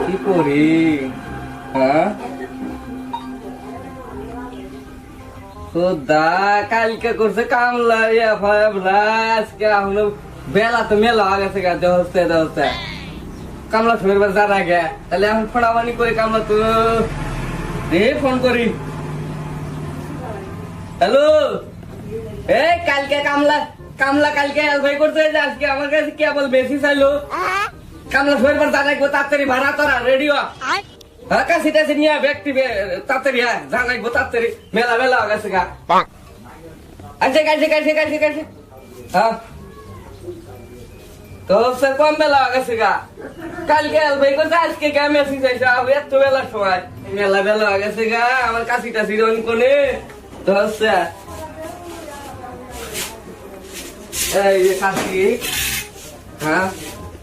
কি করি? হ্যাঁ খোদা, কালকে করছে কামলা আজকে এখন বেলা তো মেলা হয়ে গেছে গাছে হচ্ছে হচ্ছে কামলা ফেরবার জানা গে, তাহলে এখন ফোনাবানি করে কামলা তো ফোন করি। হ্যালো, এই কালকে কামলা কামলা কালকে ভাই করতে আজকে আমার কাছে কেবল বেশি চাইলো। কামলা ফেরবার জানাইবো তাড়াতাড়ি, ভাড়া তোরা রেডিও কাছে টাছে নিয়ে ব্যক্তি তাড়াতাড়ি জানাইবো তাড়াতাড়ি, মেলা মেলা হয়ে গেছে গা। আচ্ছা কাছে কাছে কাছে কাছে হ্যাঁ তো কম বেলা হয়ে গেছে গা। কালকে ভাই করতে আজকে কে মেসি চাইছে এত বেলার সময়, মেলা বেলা হয়ে গেছে গা। আমার কাছি টাছি রন কোনে তো হচ্ছে এই যে কাছি। হ্যাঁ